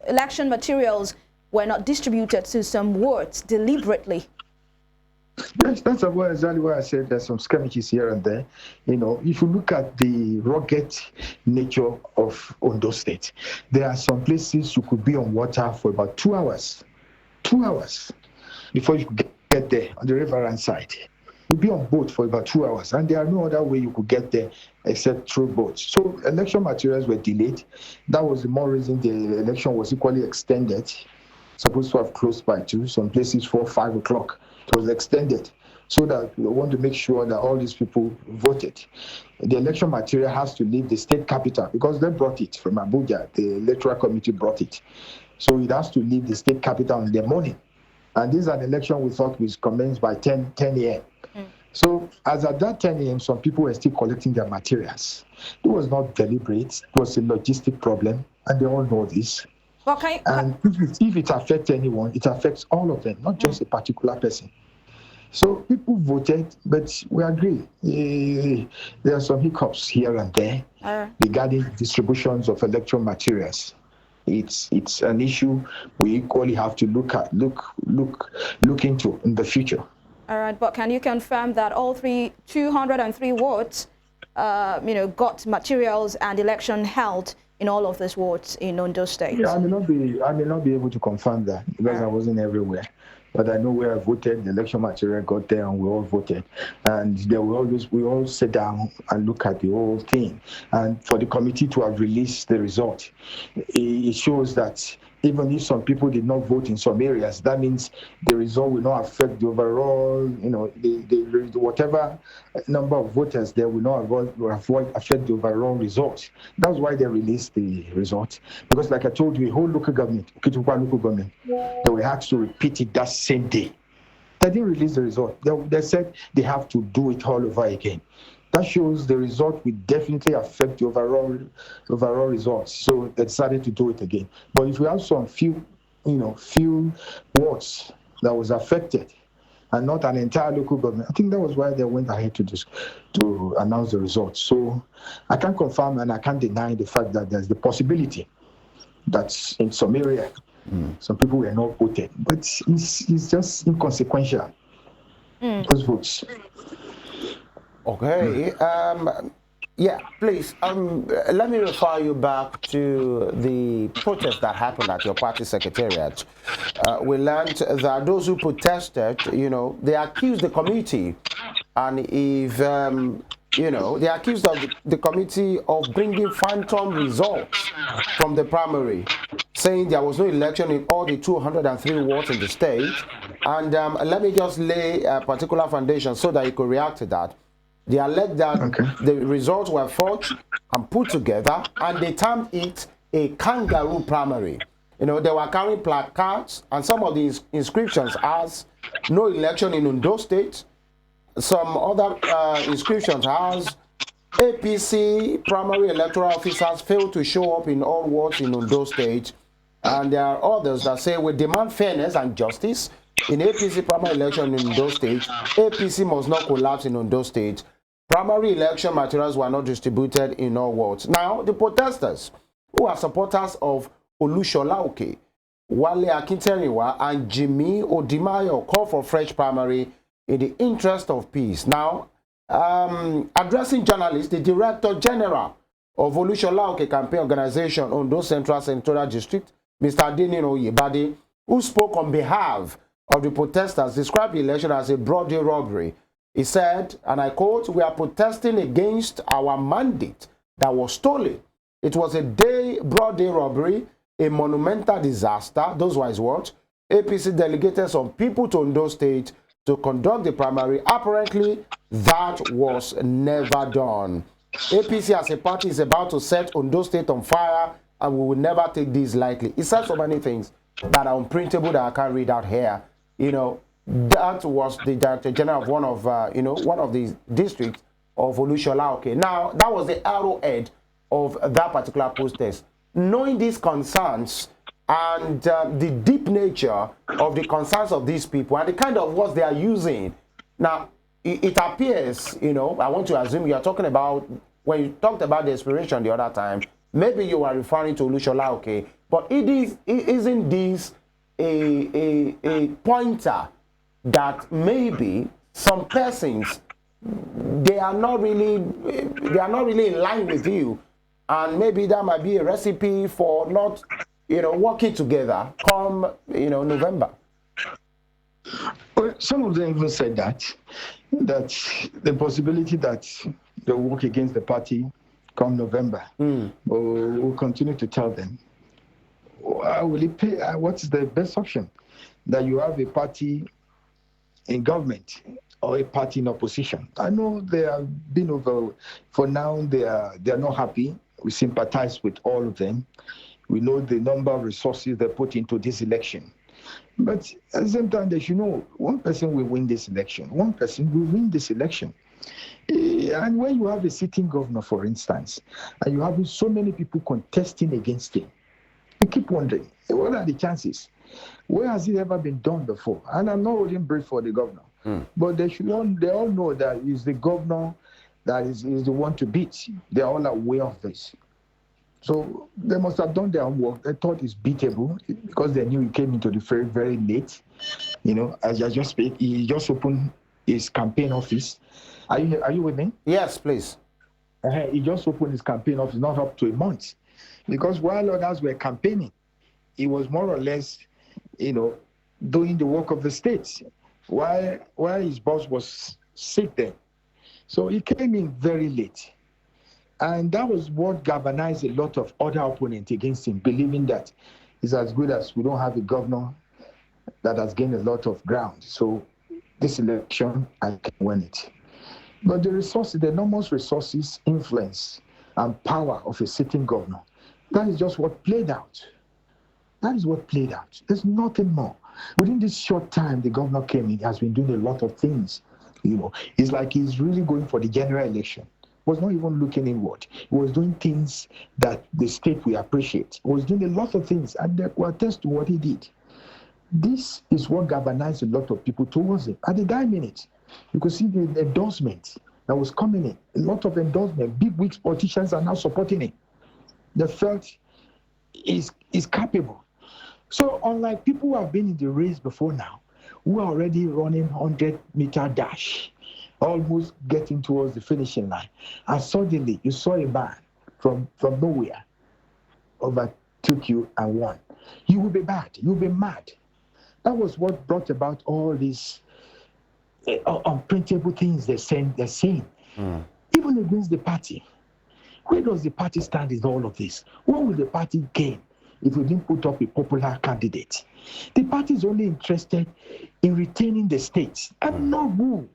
election materials were not distributed to some wards deliberately. Yes, that's exactly why I said there's some skirmishes here and there. If you look at the rugged nature of Ondo State, there are some places you could be on water for about 2 hours. 2 hours before you could get there on the riverine side. You'd be on boat for about 2 hours, and there are no other way you could get there except through boats. So election materials were delayed. That was the more reason the election was equally extended. Supposed to have closed by 2, some places 4, 5 o'clock. It was extended so that we want to make sure that all these people voted. The election material has to leave the state capital because they brought it from Abuja. The electoral committee brought it. So it has to leave the state capital in the morning. And this is an election we thought was commenced by 10 a.m. So as at that 10 a.m., some people were still collecting their materials. It was not deliberate. It was a logistic problem, and they all know this. Okay. And if it affects anyone, it affects all of them, not just a particular person. So people voted, but we agree. There are some hiccups here and there regarding distributions of electoral materials. It's an issue we equally have to look into in the future. All right, but can you confirm that all 203 wards, got materials and election held in all of these wards in Ondo State? Yeah, I may not be able to confirm that because I wasn't everywhere. But I know where I voted, the election material got there and we all voted. And we all sit down and look at the whole thing. And for the committee to have released the result, it shows that even if some people did not vote in some areas, that means the result will not affect the overall, whatever number of voters there will not affect the overall result. That's why they released the result. Because like I told you, a whole local government, they were asked to repeat it that same day. They didn't release the result. They said they have to do it all over again. That shows the result will definitely affect the overall results. So they decided to do it again. But if we have some few wards that was affected and not an entire local government, I think that was why they went ahead to announce the results. So I can't confirm and I can't deny the fact that there's the possibility that in some area some people were not voted. But it's just inconsequential, those votes. Okay. Yeah, please. Let me refer you back to the protest that happened at your party secretariat. We learned that those who protested, they accused the committee, and if they accused the committee of bringing phantom results from the primary, saying there was no election in all the 203 wards in the state. And let me just lay a particular foundation so that you could react to that. They alleged that the results were forged and put together, and they termed it a kangaroo primary. They were carrying placards, and some of the inscriptions as no election in Ondo State. Some other inscriptions as APC primary electoral officers failed to show up in all wards in Ondo State. And there are others that say we demand fairness and justice in APC primary election in Ondo State. APC must not collapse in Ondo State. Primary election materials were not distributed in all wards. Now, the protesters, who are supporters of Ohiolei, Wale Akinteriwa, and Jimmy Odimayo, call for fresh primary in the interest of peace. Now, addressing journalists, the Director General of Ohiolei Campaign Organization, Ondo Central Senatorial District, Mr. Adinin Oyebade, who spoke on behalf of the protesters, described the election as a broad day robbery. He said, and I quote, "We are protesting against our mandate that was stolen. It was a broad day robbery, a monumental disaster." Those were his words. APC delegated some people to Ondo State to conduct the primary. Apparently, that was never done. APC as a party is about to set Ondo State on fire, and we will never take this lightly. He said so many things that are unprintable that I can't read out here. That was the Director General of one of the districts of Ohiolei. Now, that was the arrowhead of that particular protest. Knowing these concerns and the deep nature of the concerns of these people and the kind of words they are using. Now, it appears, you know, I want to assume you are talking about, when you talked about the expiration the other time, maybe you are referring to Ohiolei, okay, but isn't this a pointer that maybe some persons, they are not really in line with you, and maybe that might be a recipe for not, you know, working together come, you know, November? Well, some of them even said that the possibility that they'll work against the party come November. We'll continue to tell them, will it pay? What's the best option? That you have a party in government or a party in opposition. I know they have been over. For now, they are not happy. We sympathize with all of them. We know the number of resources they put into this election. But at the same time, they should know one person will win this election. One person will win this election. And when you have a sitting governor, for instance, and you have so many people contesting against him, you keep wondering, what are the chances? Where has it ever been done before? And I'm not holding brief for the governor, but they all know that it's the governor that is the one to beat. They're all aware of this. So they must have done their homework. They thought it's beatable because they knew he came into the very, very late. You know, as I just speak, he just opened his campaign office. Are you with me? Yes, please. He just opened his campaign office, not up to a month. Because while others were campaigning, he was more or less, you know, doing the work of the state while his boss was sick then. So he came in very late. And that was what galvanized a lot of other opponents against him, believing that he's as good as we don't have a governor that has gained a lot of ground. So this election, I can win it. But the resources, the enormous resources, influence, and power of a sitting governor, that is just what played out. That is what played out. There's nothing more. Within this short time the governor came in, he has been doing a lot of things. You know, it's like he's really going for the general election. Was not even looking inward. He was doing things that the state will appreciate. He was doing a lot of things, and they will attest to what he did. This is what galvanized a lot of people towards him. At the dying minute, you could see the endorsement that was coming in. A lot of endorsement. Big wigs politicians are now supporting him. They felt he's capable. So unlike people who have been in the race before now, who are already running 100-meter dash, almost getting towards the finishing line, and suddenly you saw a man from nowhere overtook you and won. You will be bad. You will be mad. That was what brought about all these unprintable things they're saying. Even against the party. Where does the party stand in all of this? What will the party gain if we didn't put up a popular candidate? The party is only interested in retaining the state, and not who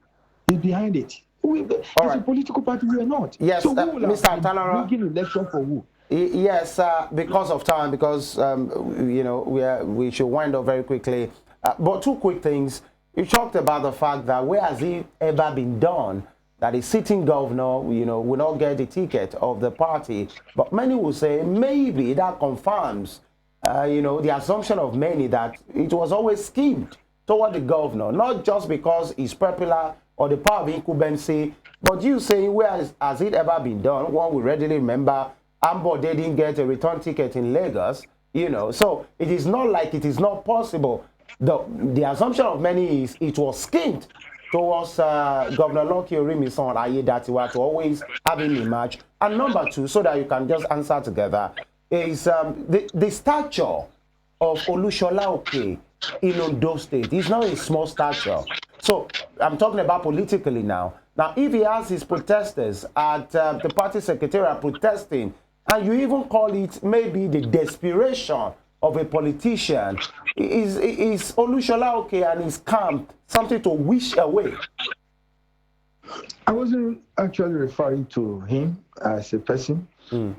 is behind it. As a political party, we are not. Yes, so who will Mr. Otaloro, bring election for who? Yes, because of time, because you know we should wind up very quickly. But two quick things. You talked about the fact that where has it ever been done that a sitting governor, you know, will not get the ticket of the party? But many will say maybe that confirms, you know, the assumption of many that it was always schemed toward the governor, not just because he's popular or the power of incumbency, but you saying where has it ever been done? One will readily remember Ambo, they didn't get a return ticket in Lagos, you know, so it is not like it is not possible. The assumption of many is it was schemed towards Governor Lucky Orimison Ayedatiwa to always have him emerge. And number two, so that you can just answer together, is the stature of Ohiolei in Ondo State is not a small stature. So I'm talking about politically now. Now, if he has his protesters at the party secretariat protesting, and you even call it maybe the desperation of a politician, is Ohiolei and his camp something to wish away? I wasn't actually referring to him as a person.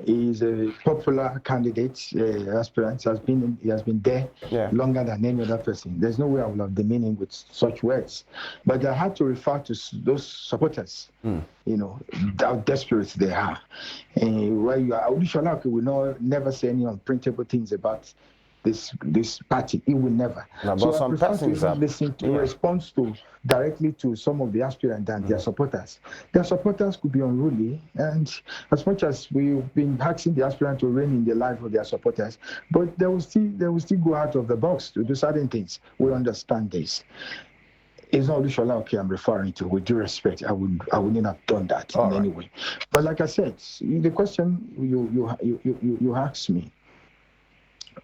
He's a popular candidate, aspirant. He has been there longer than any other person. There's no way I would have demeaned with such words. But I had to refer to those supporters, you know, how desperate they are. And where you are, Ohiolei will never say any unprintable things about this party. He will never. No, So some I prefer persons to listen to response to directly to some of the aspirants and their supporters. Their supporters could be unruly, and as much as we've been asking the aspirant to reign in the life of their supporters, but they will still go out of the box to do certain things. We understand this. It's not Ohiolei I'm referring to. With due respect, I wouldn't have done that in any way. But like I said, the question you asked me,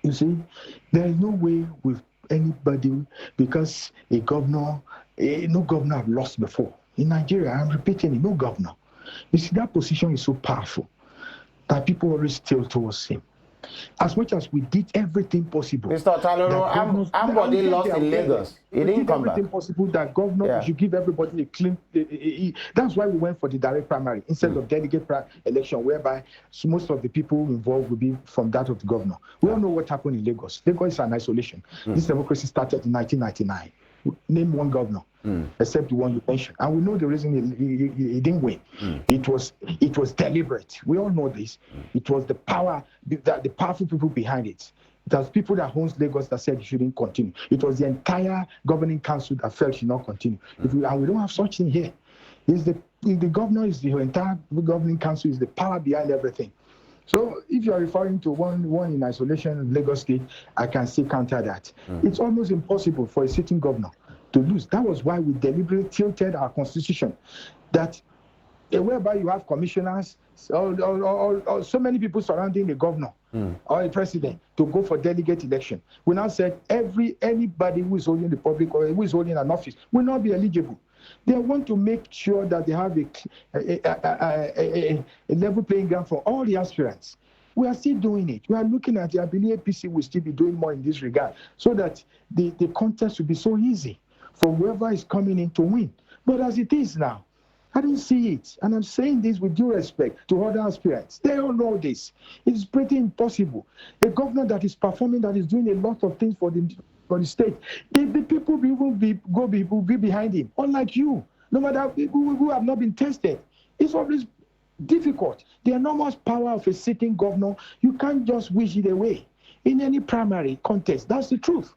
you see, there is no way with anybody, because no governor have lost before. In Nigeria, I'm repeating it, no governor. You see, that position is so powerful that people always tilt towards him. As much as we did everything possible. Mr. Otaloro, everybody lost in Lagos. He didn't come back. Everything possible that governor should give everybody a clean. That's why we went for the direct primary instead of delegate election, whereby most of the people involved will be from that of the governor. We all know what happened in Lagos. Lagos is an isolation. This democracy started in 1999. Name one governor, except the one you mentioned, and we know the reason he didn't win. It was deliberate. We all know this. It was the powerful people behind it. It was people that owns Lagos that said it shouldn't continue. It was the entire governing council that felt it should not continue. And we don't have such thing here. The governor is the entire governing council is the power behind everything. So if you are referring to one in isolation in Lagos State, I can still counter that. It's almost impossible for a sitting governor to lose. That was why we deliberately tilted our constitution, that whereby you have commissioners or so many people surrounding the governor or a president to go for delegate election. We now said anybody who is holding the public or who is holding an office will not be eligible. They want to make sure that they have a level playing ground for all the aspirants. We are still doing it. We are looking at it. I believe APC will still be doing more in this regard so that the contest will be so easy for whoever is coming in to win. But as it is now, I don't see it. And I'm saying this with due respect to other aspirants. They all know this. It's pretty impossible. A governor that is performing, that is doing a lot of things for the state, the people will be behind him. Unlike you, no matter who have not been tested, it's always difficult. The enormous power of a sitting governor, you can't just wish it away in any primary contest. That's the truth.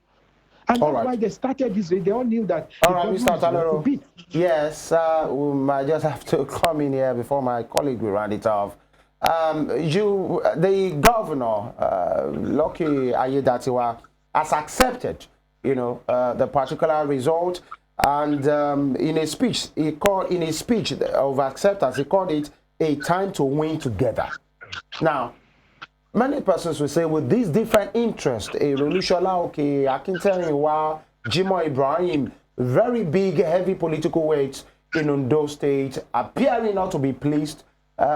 And that's why they started this. They all knew that. All right, Mr. Otaloro. Yes, we might just have to come in here before my colleague will round it off. The governor, Lucky Ayedatiwa, has accepted, the particular result, and in a speech of acceptance, he called it a time to win together. Now, many persons will say, with these different interests, Ohiolei, Akintayiwa, Jimoh Ibrahim, very big, heavy political weights in Ondo State, appearing not to be pleased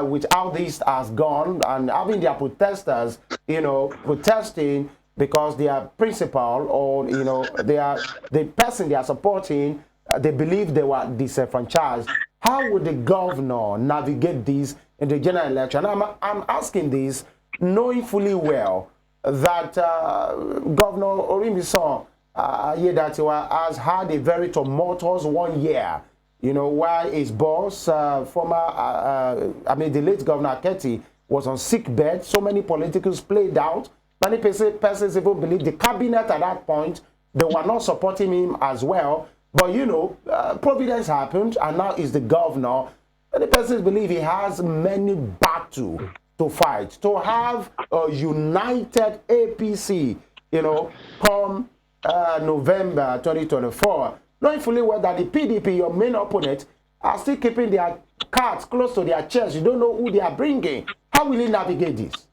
with how this has gone, and having their protesters, protesting because their principal or, the person they are supporting, they believe they were disenfranchised. How would the governor navigate this in the general election? I'm asking this knowing fully well that Governor Orimisan Ayedatiwa has had a very tumultuous 1 year, while his boss, the late Governor Aketi, was on sick bed. So many politicals played out. Many persons even believe the cabinet at that point, they were not supporting him as well. But, providence happened, and now he's the governor. Many persons believe he has many battles to fight. To have a united APC, come November 2024, knowing fully well that the PDP, your main opponent, are still keeping their cards close to their chest. You don't know who they are bringing. How will he navigate this?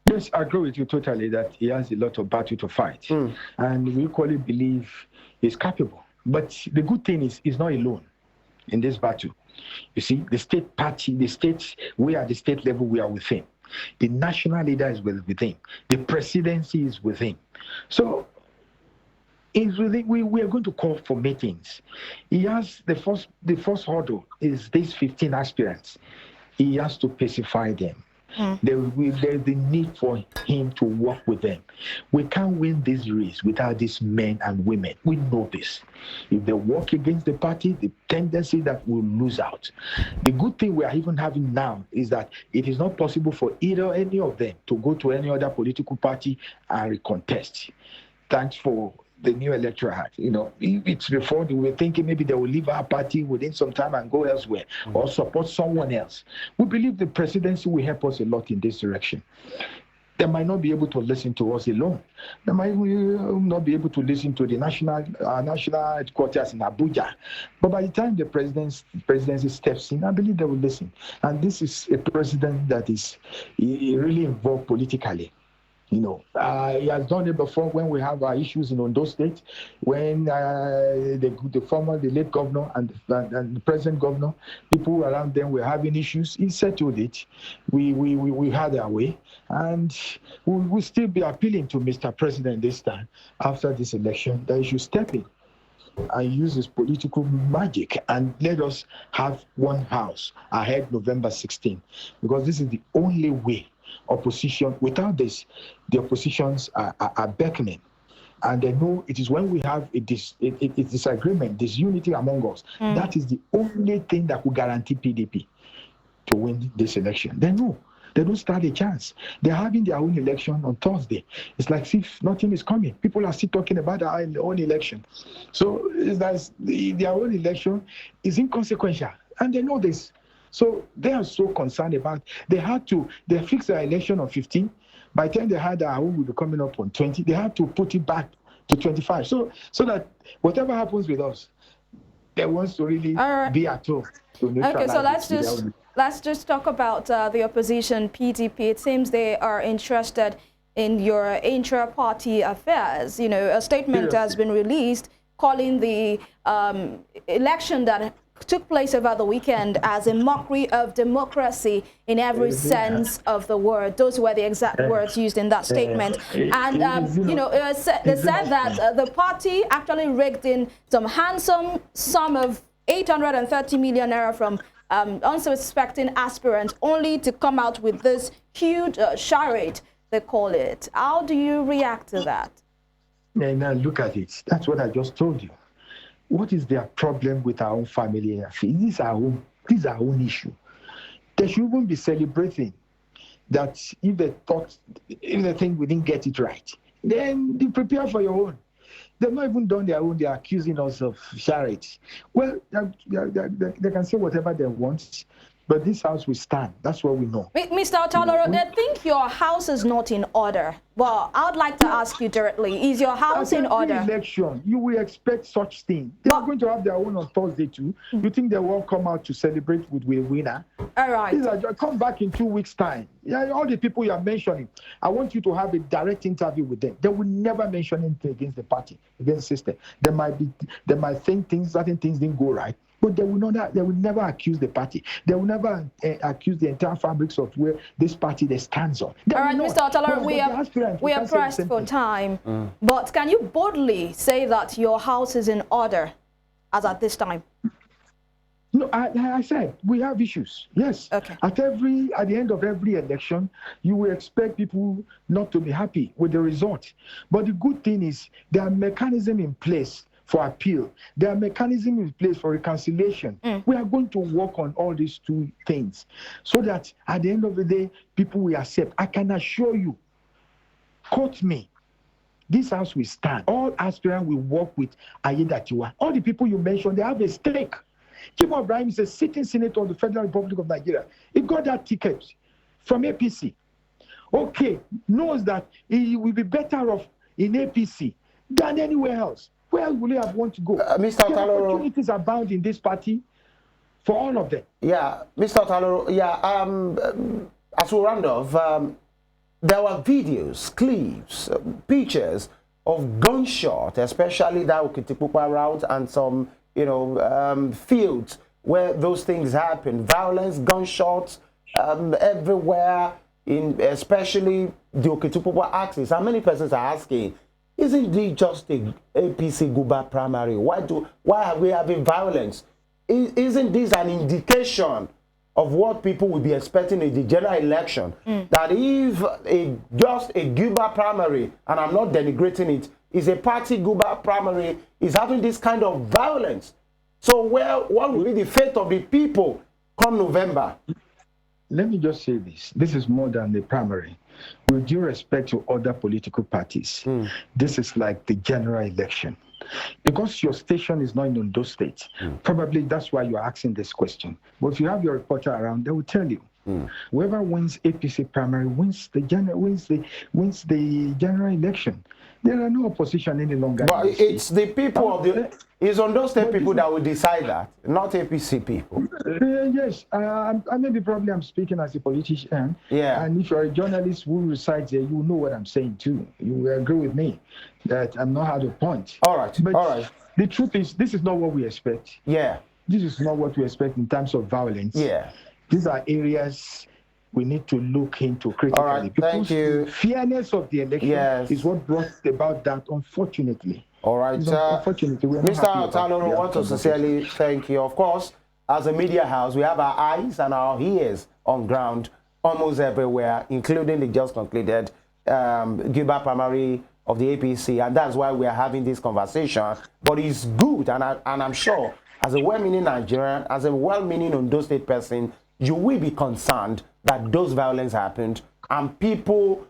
Yes, I agree with you totally that he has a lot of battle to fight. And we equally believe he's capable. But the good thing is he's not alone in this battle. You see, the state party, we are the state level, we are with him. The national leader is with him. The presidency is with him. So we are going to call for meetings. He has the first hurdle is these 15 aspirants. He has to pacify them. There's the need for him to work with them. We can't win this race without these men and women. We know this. If they work against the party, the tendency that we'll lose out. The good thing we are even having now is that it is not possible for either any of them to go to any other political party and recontest. Thanks for the new electoral act. You know, it's before we were thinking maybe they will leave our party within some time and go elsewhere or support someone else. We believe the presidency will help us a lot in this direction. They might not be able to listen to us alone. They might not be able to listen to the national headquarters in Abuja. But by the time the presidency steps in, I believe they will listen. And this is a president that is really involved politically. You know, he has done it before when we have our issues in Ondo State, when the late governor and the present governor, people around them were having issues. He settled it. We had our way, and we will still be appealing to Mr. President this time after this election that he should step in and use his political magic and let us have one house ahead November 16, because this is the only way. Opposition, without this, the oppositions are beckoning, and they know it is when we have a disagreement, disunity among us, that is the only thing that will guarantee PDP to win this election. They know. They don't stand a chance. They're having their own election on Thursday. It's like if nothing is coming. People are still talking about their own election. So their own election is inconsequential, and they know this. So they are so concerned about, they fixed their election on 15. By the time they had their own will be coming up on 20, they had to put it back to 25. So that whatever happens with us, they want to really be at home. Okay, so let's just talk about the opposition, PDP. It seems they are interested in your intra-party affairs. You know, a statement has been released calling the election that took place over the weekend as a mockery of democracy in every sense of the word. Those were the exact words used in that statement. And, you know, they said that the party actually raked in some handsome sum of 830 million naira from unsuspecting aspirants, only to come out with this huge charade, they call it. How do you react to that? Now look at it. That's what I just told you. What is their problem with our own family? This is our own issue. They should even be celebrating that if they think we didn't get it right, then they prepare for your own. They've not even done their own. They're accusing us of charity. Well, they can say whatever they want, but this house will stand. That's what we know. Mr. Otaloro, they think your house is not in order. Well, I would like to ask you directly, is your house in order? Election, you will expect such things. They are going to have their own on Thursday too. You think they won't come out to celebrate with a winner? All right. Come back in 2 weks' time. Yeah, all the people you are mentioning, I want you to have a direct interview with them. They will never mention anything against the party, against the system. They might think certain things didn't go right. But they will never accuse the party. They will never accuse the entire fabrics of where this party stands on. All right, Mr. Otaloro, we are pressed for time. But can you boldly say that your house is in order as at this time? No, I said we have issues. Yes. Okay. At the end of every election, you will expect people not to be happy with the result. But the good thing is there are mechanisms in place for appeal. There are mechanisms in place for reconciliation. We are going to work on all these two things so that at the end of the day, people will accept. I can assure you, quote me, this house will stand. All aspirants will work with Ayedatiwa. All the people you mentioned, they have a stake. Jimoh Ibrahim is a sitting senator of the Federal Republic of Nigeria. He got that ticket from APC. Okay, knows that he will be better off in APC than anywhere else. Where will he have want to go? Mr. Otaloro, opportunities abound in this party for all of them. Yeah, Mr. Otaloro, as we round off, there were videos, clips, pictures of gunshot, especially that Okitipupa route and some, fields where those things happen. Violence, gunshots everywhere, especially the Okitipupa axis. How many persons are asking, isn't it just a APC Guber primary? Why are we having violence? Isn't this an indication of what people will be expecting in the general election. That if just a Guber primary, and I'm not denigrating it, is a party Guber primary, is having this kind of violence. So what will be the fate of the people come November? Let me just say this. This is more than the primary. With due respect to other political parties, this is like the general election. Because your station is not in Ondo State, probably that's why you're asking this question. But if you have your reporter around, they will tell you. Whoever wins APC primary wins the general election. There are no opposition any longer. But it's the people of the it's Ondo State people that will decide that, not APC people. Yes, I maybe probably I'm speaking as a politician. Yeah. And if you're a journalist who resides there, you know what I'm saying too. You will agree with me that I'm not out of point. All right. But all right. The truth is, this is not what we expect. Yeah. This is not what we expect in terms of violence. Yeah. These are areas we need to look into critically. All right, because thank you. the fairness of the election is what brought about that, unfortunately. All right, unfortunately, Mr. Otaloro, I want to sincerely thank you. Of course, as a media house, we have our eyes and our ears on ground almost everywhere, including the just concluded Guber primary of the APC, and that's why we are having this conversation. But it's good, and I'm sure, as a well-meaning Nigerian, as a well-meaning Ondo State person, you will be concerned that those violence happened, and people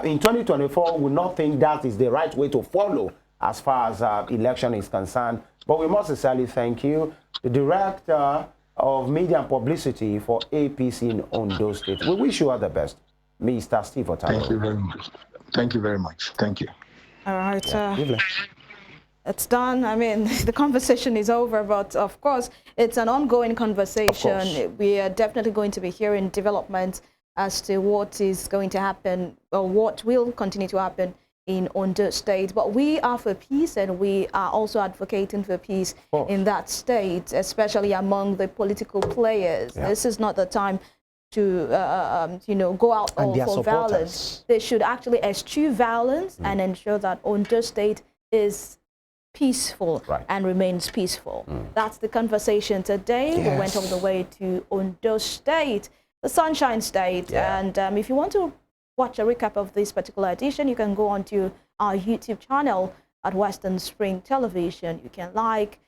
in 2024 will not think that is the right way to follow as far as election is concerned. But we must sincerely thank you, the Director of Media and Publicity for APC in Ondo State. We wish you all the best, Mr. Steve Otaloro. Thank you very much. Thank you very much. Thank you. All right. It's done. I mean, the conversation is over, but of course, it's an ongoing conversation. We are definitely going to be hearing developments as to what is going to happen or what will continue to happen in Ondo State. But we are for peace, and we are also advocating for peace in that state, especially among the political players. Yeah. This is not the time to go out for violence. They should actually eschew violence and ensure that Ondo State is peaceful and remains peaceful. That's the conversation today. Yes. We went all the way to Ondo State, the Sunshine State. Yeah. And if you want to watch a recap of this particular edition, you can go onto our YouTube channel at Western Spring Television. You can like,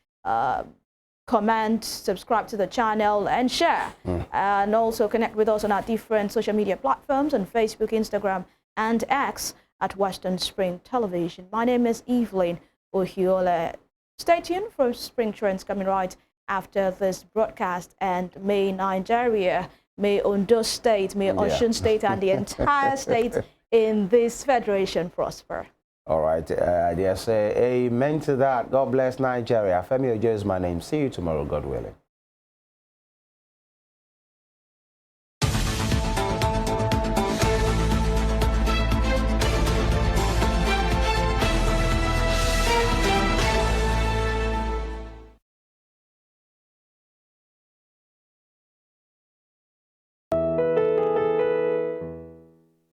comment, subscribe to the channel, and share. And also connect with us on our different social media platforms on Facebook, Instagram, and X at Western Spring Television. My name is Evelyn Ohiolei. Stay tuned for Spring Trends coming right after this broadcast. And may Nigeria, may Ondo State, may Osun State, and the entire state in this federation prosper. All right, I dare say amen to that. God bless Nigeria. Femi Ojo is my name. See you tomorrow, God willing.